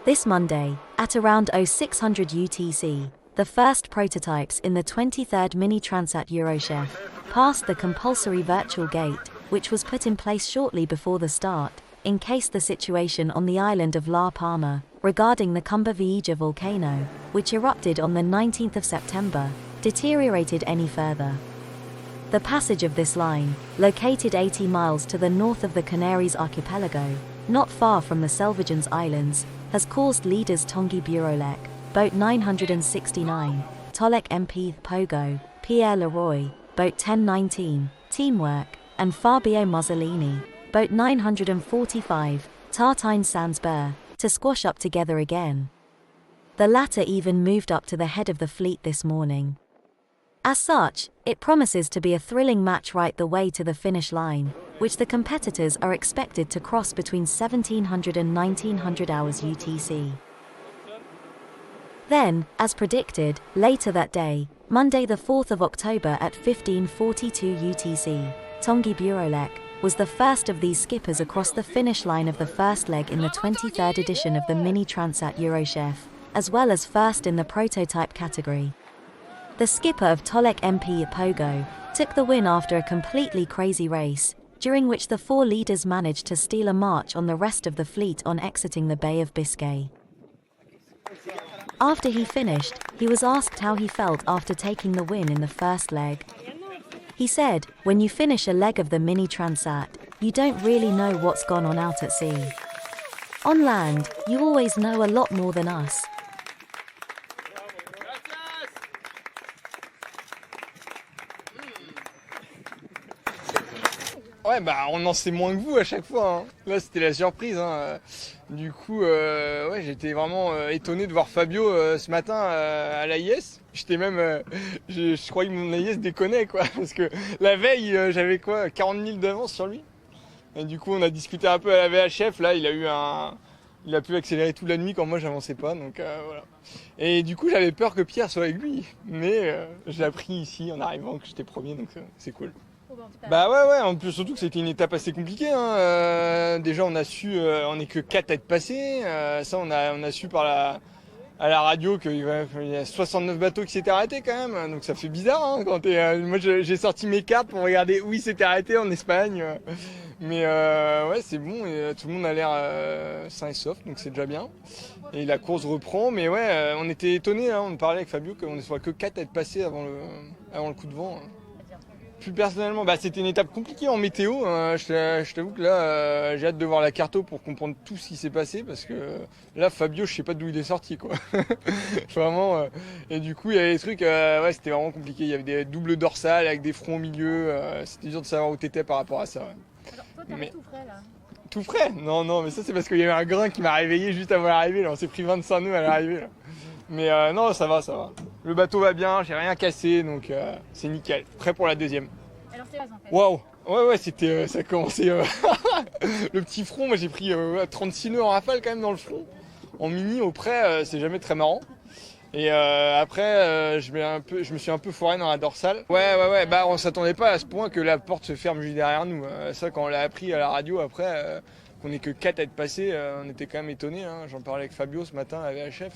This Monday, at around 0600 UTC, the first prototypes in the 23rd Mini Transat Eurochef passed the compulsory virtual gate, which was put in place shortly before the start, in case the situation on the island of La Palma, regarding the Cumbre Vieja volcano, which erupted on the 19th of September, deteriorated any further. The passage of this line, located 80 miles to the north of the Canaries archipelago, not far from the Selvagens Islands, has caused leaders Tanguy Burolec, boat 969, Tolek MP Pogo, Pierre Leroy, boat 1019, Teamwork, and Fabio Mussolini, boat 945, Tartine Sandsburg, to squash up together again. The latter even moved up to the head of the fleet this morning. As such, it promises to be a thrilling match right the way to the finish line, which the competitors are expected to cross between 1700 and 1900 hours UTC. Then, as predicted, later that day, Monday the 4th of October at 1542 UTC, Tanguy Burolec was the first of these skippers across the finish line of the first leg in the 23rd edition of the Mini Transat Eurochef, as well as first in the prototype category. The skipper of Tolek MP Pogo took the win after a completely crazy race, during which the four leaders managed to steal a march on the rest of the fleet on exiting the Bay of Biscay. After he finished, he was asked how he felt after taking the win in the first leg. He said, "When you finish a leg of the Mini Transat, you don't really know what's gone on out at sea. On land, you always know a lot more than us." Ouais, bah on en sait moins que vous à chaque fois, hein. Là c'était la surprise, hein. Du coup, ouais, j'étais vraiment étonné de voir Fabio ce matin à l'AIS. J'étais même, je croyais que mon AIS déconnait quoi, parce que la veille j'avais quoi, 40 000 d'avance sur lui. Et du coup on a discuté un peu à la VHF, là il a pu accélérer toute la nuit quand moi j'avançais pas, donc voilà. Et du coup j'avais peur que Pierre soit avec lui, mais je l'ai appris ici en arrivant que j'étais premier, donc c'est cool. Bah ouais, en plus surtout que c'était une étape assez compliquée, hein. Déjà on a su, on est que 4 à être passés, ça on a su à la radio qu'il y a 69 bateaux qui s'étaient arrêtés quand même, donc ça fait bizarre, hein, quand moi j'ai sorti mes cartes pour regarder où ils s'étaient arrêtés en Espagne, mais ouais c'est bon, et tout le monde a l'air sain et sauf, donc c'est déjà bien. Et la course reprend, mais ouais, on était étonnés, hein, on parlait avec Fabio qu'on ne soit que 4 à être passés avant le coup de vent. Plus personnellement, bah, c'était une étape compliquée en météo. Je t'avoue que là, j'ai hâte de voir la carto pour comprendre tout ce qui s'est passé, parce que là, Fabio, je sais pas d'où il est sorti, quoi. Vraiment. Et du coup, il y avait des trucs, ouais, c'était vraiment compliqué. Il y avait des doubles dorsales avec des fronts au milieu. C'était dur de savoir où t'étais par rapport à ça. Ouais. Alors, toi, t'avais tout frais là. Tout frais? Non, mais ça, c'est parce qu'il y avait un grain qui m'a réveillé juste avant l'arrivée. Là, on s'est pris 25 nœuds à l'arrivée. Là. Mais non, ça va. Le bateau va bien, j'ai rien cassé, donc c'est nickel. Prêt pour la deuxième. Alors c'est en fait. Waouh! Ouais, c'était, ça a commencé. Le petit front, moi j'ai pris 36 nœuds en rafale quand même dans le front. En mini, au près, c'est jamais très marrant. Et après, je me suis un peu foiré dans la dorsale. Ouais, bah on s'attendait pas à ce point que la porte se ferme juste derrière nous. Ça, quand on l'a appris à la radio après, qu'on est que 4 à être passés, on était quand même étonnés, hein. J'en parlais avec Fabio ce matin à la VHF.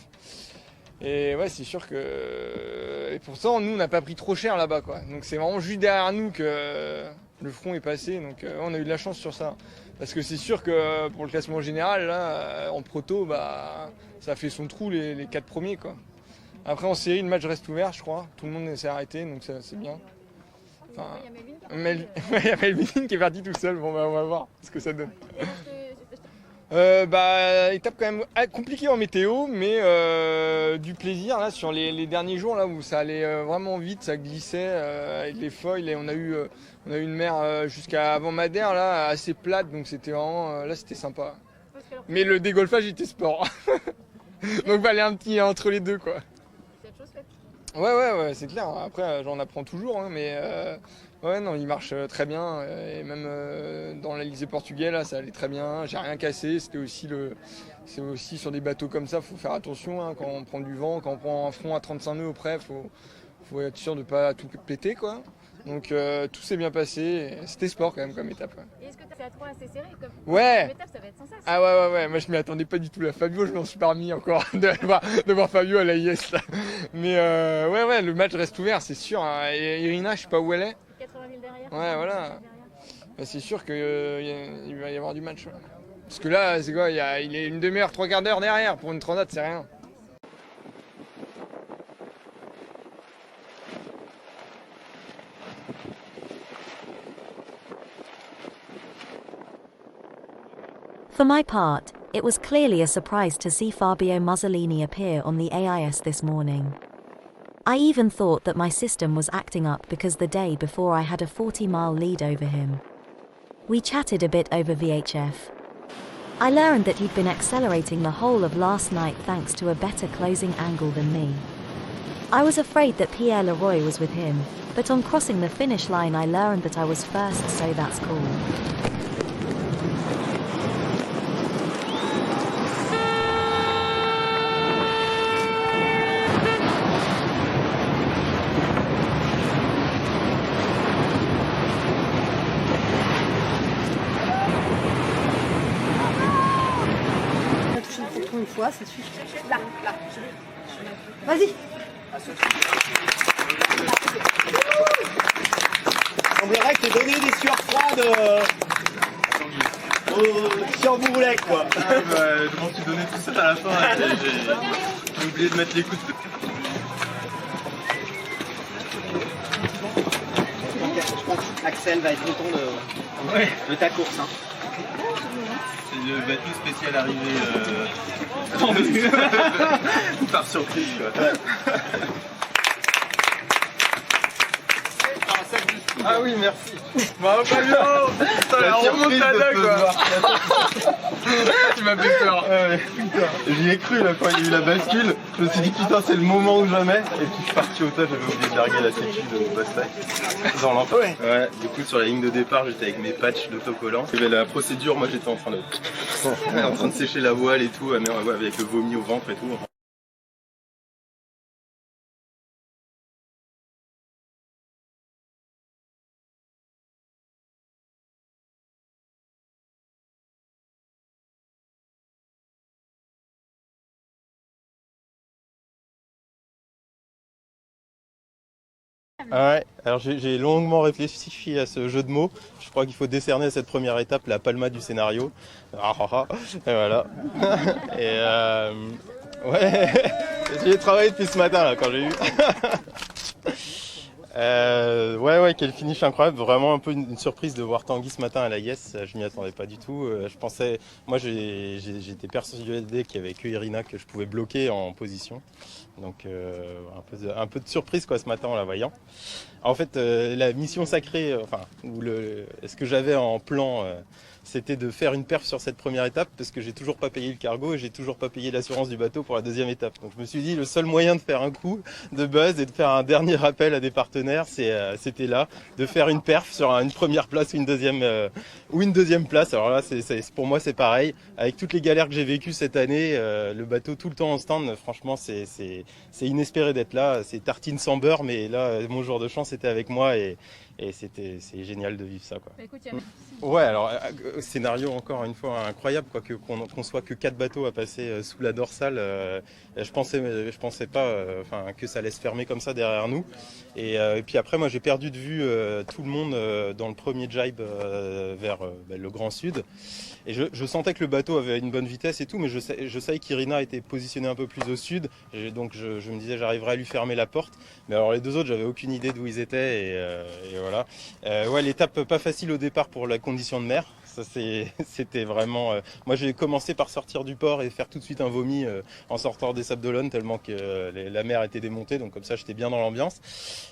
Et ouais, c'est sûr que. Et pourtant, nous, on n'a pas pris trop cher là-bas, quoi. Donc c'est vraiment juste derrière nous que le front est passé. Donc on a eu de la chance sur ça. Parce que c'est sûr que pour le classement général, là, en proto, bah, ça fait son trou les 4 premiers, quoi. Après, en série, le match reste ouvert, je crois. Tout le monde s'est arrêté, donc ça, c'est bien. Enfin, il y a Melvin qui est parti tout seul. Bon, bah, on va voir ce que ça donne. Bah, étape quand même compliquée en météo, mais du plaisir là sur les derniers jours là où ça allait vraiment vite, ça glissait avec les foils, et on a eu une mer jusqu'à avant Madère là assez plate, donc c'était vraiment là c'était sympa. Mais le dégolfage était sport, donc fallait un petit entre les deux quoi. Ouais, c'est clair. Après j'en apprends toujours, hein, mais ouais, non, il marche très bien, et même dans l'Alizé portugais, là, ça allait très bien, j'ai rien cassé, c'est aussi sur des bateaux comme ça, faut faire attention, hein, quand on prend du vent, quand on prend un front à 35 nœuds au près, faut être sûr de pas tout péter, quoi. Donc tout s'est bien passé. C'était sport quand même comme étape. Ouais. Et est-ce que c'est à 3 assez serré comme Ouais. Comme étape, ça va être sans cesse. Ah ouais, moi je m'y attendais pas du tout là. Fabio, je m'en suis pas remis encore de voir Fabio à la IS là. Mais ouais, le match reste ouvert, c'est sûr. Hein. Et Irina, je sais pas où elle est. 80 000 derrière. Ouais, voilà. Bah, c'est sûr qu'il va y avoir du match. Ouais. Parce que là, c'est quoi, il est une demi-heure, 3/4 d'heure derrière. Pour une transat, c'est rien. For my part, it was clearly a surprise to see Fabio Muzzolini appear on the AIS this morning. I even thought that my system was acting up because the day before I had a 40-mile lead over him. We chatted a bit over VHF. I learned that he'd been accelerating the whole of last night thanks to a better closing angle than me. I was afraid that Pierre Leroy was with him, but on crossing the finish line I learned that I was first, so that's cool. Une fois, ça suffit. Là. Vas-y. Il semblerait que tu donné des sueurs froides si on vous voulait quoi. Je m'en suis donné tout ça à la fin, j'ai oublié de mettre les coups de... Je pense qu'Axel va être content de ta course. Hein. C'est le bateau spécial arrivé par surprise quoi. Ah oui, merci. Bravo Fabio. Putain, la remontada quoi. Tu m'as fait peur. J'y ai cru là quand il y a eu la bascule. Je me suis dit putain c'est le moment ou jamais. Et puis je suis parti au tas, j'avais oublié de larguer la sécu de Bastac dans l'entrée. Ouais, du coup sur la ligne de départ j'étais avec mes patchs d'autocollants. Il y avait la procédure, moi j'étais en train de sécher la voile et tout, mais avec le vomi au ventre et tout. Ouais, alors j'ai longuement réfléchi à ce jeu de mots. Je crois qu'il faut décerner à cette première étape la palma du scénario. Et voilà. Et ouais, j'ai travaillé depuis ce matin là quand j'ai eu. Ouais, quel finish incroyable, vraiment un peu une surprise de voir Tanguy ce matin à la Yes, je m'y attendais pas du tout. Je pensais, moi j'étais persuadé qu'il y avait que Irina que je pouvais bloquer en position. Donc un peu de surprise quoi ce matin en la voyant. En fait, la mission sacrée, ce que j'avais en plan, c'était de faire une perf sur cette première étape parce que j'ai toujours pas payé le cargo et j'ai toujours pas payé l'assurance du bateau pour la deuxième étape. Donc je me suis dit le seul moyen de faire un coup de buzz et de faire un dernier rappel à des partenaires, c'était là, de faire une perf sur une première place ou une deuxième place. Alors là, pour moi c'est pareil. Avec toutes les galères que j'ai vécues cette année, le bateau tout le temps en stand, franchement c'est inespéré d'être là. C'est tartine sans beurre, mais là mon jour de chance était avec moi et c'est génial de vivre ça quoi. Bah, écoute, Ouais, alors scénario encore une fois incroyable quoi, qu'on soit que 4 bateaux à passer sous la dorsale. Je pensais pas que ça allait se fermer comme ça derrière nous. Et puis après moi j'ai perdu de vue tout le monde dans le premier jibe vers le Grand Sud. Et je sentais que le bateau avait une bonne vitesse et tout, mais je savais qu'Irina était positionnée un peu plus au sud. Donc je me disais j'arriverais à lui fermer la porte. Mais alors les deux autres, j'avais aucune idée d'où ils étaient et voilà. Ouais, l'étape pas facile au départ pour la condition de mer. Ça c'était vraiment. Moi j'ai commencé par sortir du port et faire tout de suite un vomi en sortant des Sables d'Olonne tellement que la mer était démontée, donc comme ça j'étais bien dans l'ambiance.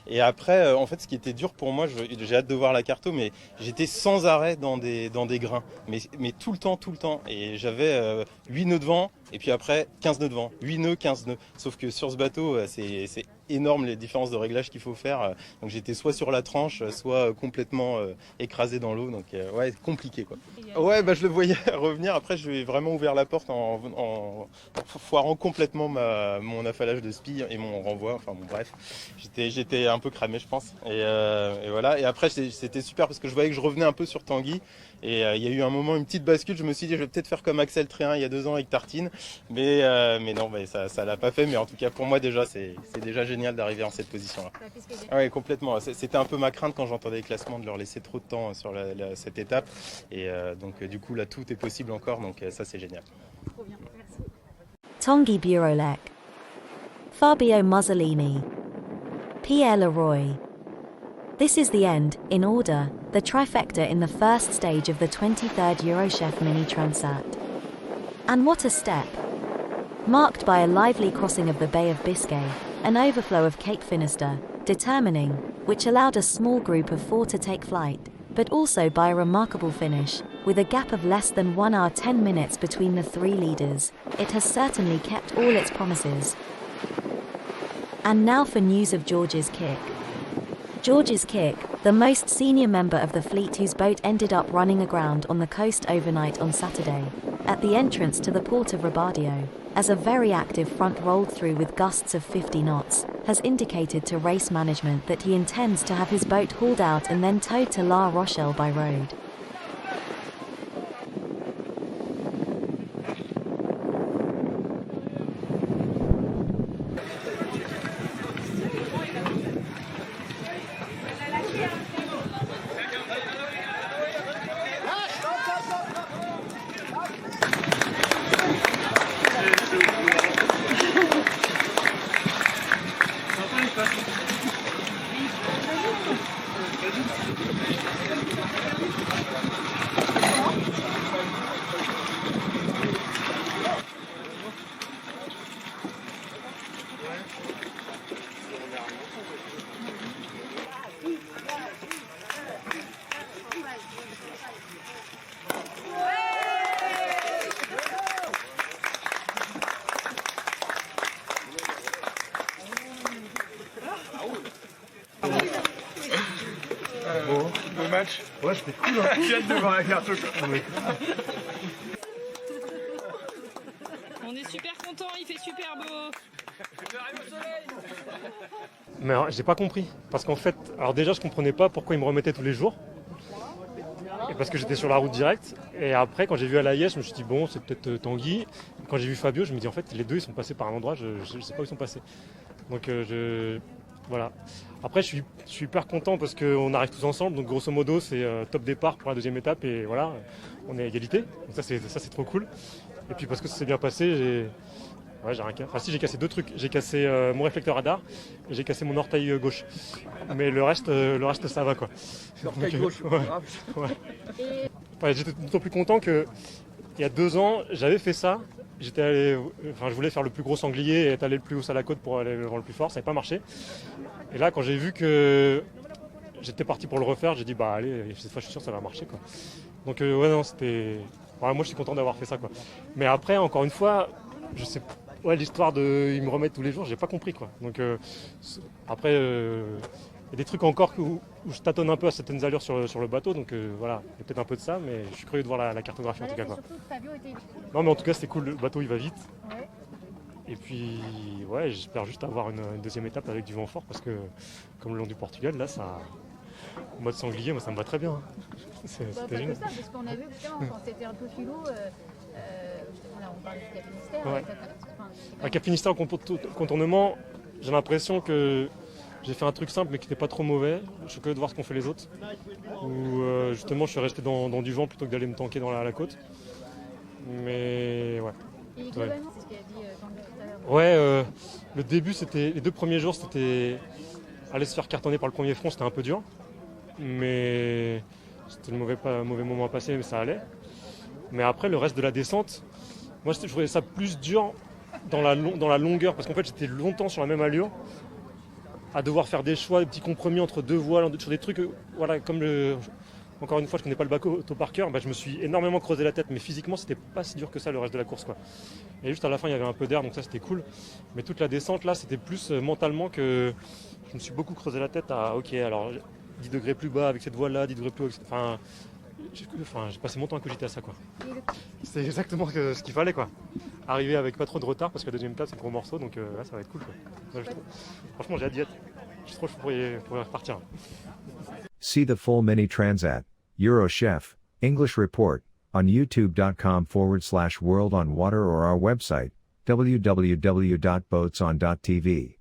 Et après, en fait, ce qui était dur pour moi, j'ai hâte de voir la carto, mais j'étais sans arrêt dans des grains, mais tout le temps. Et j'avais 8 nœuds de vent, et puis après 15 nœuds de vent, 8 nœuds, 15 nœuds. Sauf que sur ce bateau, c'est énorme les différences de réglage qu'il faut faire. Donc j'étais soit sur la tranche, soit complètement écrasé dans l'eau. Donc ouais, compliqué quoi. Ouais, bah je le voyais revenir. Après, je lui ai vraiment ouvert la porte en foirant complètement mon affalage de spi et mon renvoi. Enfin bon, bref, j'étais un peu cramé, je pense. Et voilà. Et après, c'était super parce que je voyais que je revenais un peu sur Tanguy. Et il y a eu un moment, une petite bascule. Je me suis dit, je vais peut-être faire comme Axel Tréhin il y a 2 ans avec Tartine. Mais non, ça l'a pas fait. Mais en tout cas, pour moi, déjà, c'est déjà génial d'arriver en cette position-là. Oui, complètement. C'était un peu ma crainte quand j'entendais les classements de leur laisser trop de temps sur cette étape. Et donc, du coup, là, tout est possible encore. Donc, ça, c'est génial. Trop bien, merci. Tanguy Burolek, Fabio Muzzolini, Pierre Leroy. This is the end, in order, the trifecta in the first stage of the 23rd Eurochef Mini Transat. And what a step! Marked by a lively crossing of the Bay of Biscay, an overflow of Cape Finisterre, determining, which allowed a small group of 4 to take flight, but also by a remarkable finish, with a gap of less than 1 hour 10 minutes between the 3 leaders. It has certainly kept all its promises. And now for news of George's Kick. George's Kick, the most senior member of the fleet whose boat ended up running aground on the coast overnight on Saturday, at the entrance to the port of Rabadio, as a very active front rolled through with gusts of 50 knots, has indicated to race management that he intends to have his boat hauled out and then towed to La Rochelle by road. Beau match. Ouais, c'était cool. Hein. J'ai hâte de voir la carte. On est super contents, il fait super beau. Mais alors, j'ai pas compris. Parce qu'en fait, alors déjà, je comprenais pas pourquoi ils me remettaient tous les jours. Et parce que j'étais sur la route directe. Et après, quand j'ai vu Alaïès, je me suis dit, bon, c'est peut-être Tanguy. Quand j'ai vu Fabio, je me dis, en fait, les deux, ils sont passés par un endroit, je sais pas où ils sont passés. Donc, voilà. Après, je suis hyper content parce qu'on arrive tous ensemble. Donc, grosso modo, c'est top départ pour la deuxième étape. Et voilà, on est à égalité. Donc, ça, c'est trop cool. Et puis, parce que ça s'est bien passé, j'ai cassé 2 trucs. J'ai cassé mon réflecteur radar et j'ai cassé mon orteil gauche. Mais le reste, ça va, quoi. L'orteil gauche, grave. Ouais, j'étais d'autant plus content qu'il y a 2 ans, j'avais fait ça. Je voulais faire le plus gros sanglier et être allé le plus haut à la côte pour aller vers le plus fort. Ça n'avait pas marché. Et là, quand j'ai vu que j'étais parti pour le refaire, j'ai dit, bah allez, cette fois, je suis sûr que ça va marcher, quoi. Donc, ouais, non, c'était... Ouais, moi, je suis content d'avoir fait ça, quoi. Mais après, encore une fois, je sais pas. Ouais, l'histoire de ils me remettent tous les jours, j'ai pas compris, quoi. Donc après, il y a des trucs encore où je tâtonne un peu à certaines allures sur le bateau, donc voilà, il y a peut-être un peu de ça, mais je suis curieux de voir la cartographie en tout cas, quoi. Surtout que Fabio était... Non, mais en tout cas, c'était cool, le bateau il va vite. Ouais. Et puis, ouais, j'espère juste avoir une deuxième étape avec du vent fort parce que, comme le long du Portugal, là, ça, en mode sanglier, moi ça me va très bien. C'était Pas que génial. ça, parce qu'on a vu justement quand c'était un peu filou, justement là on parlait du Cap Finistère. Ouais. À Cap Finistère, au contournement, j'ai l'impression que j'ai fait un truc simple mais qui n'était pas trop mauvais. Je suis curieux de voir ce qu'ont fait les autres. Où justement je suis resté dans du vent plutôt que d'aller me tanker dans la côte. Mais ouais. Et globalement, c'est ce qu'il a dit Tanguy tout à l'heure. Ouais, le début, c'était les 2 premiers jours, c'était aller se faire cartonner par le premier front, c'était un peu dur. Mais c'était le mauvais moment à passer, mais ça allait. Mais après, le reste de la descente, moi je trouvais ça plus dur dans la longueur, parce qu'en fait j'étais longtemps sur la même allure, à devoir faire des choix, des petits compromis entre 2 voiles, sur des trucs, voilà, comme encore une fois, je connais pas le bateau par cœur, je me suis énormément creusé la tête, mais physiquement, c'était pas si dur que ça le reste de la course, quoi. Et juste à la fin, il y avait un peu d'air, donc ça, c'était cool. Mais toute la descente, là, c'était plus mentalement que je me suis beaucoup creusé la tête à, ok, alors 10 degrés plus bas avec cette voile-là, 10 degrés plus haut, enfin, j'ai passé mon temps à cogiter à ça, quoi. C'est exactement ce qu'il fallait, quoi. Arriver avec pas trop de retard, parce que la deuxième étape, c'est le gros morceau, donc là, ça va être cool, quoi. Franchement, j'ai hâte d'y être. Je suis trop chaud pour y repartir. See the full Mini Transat, Eurochef, English report, on youtube.com/world on water or our website, www.boatson.tv.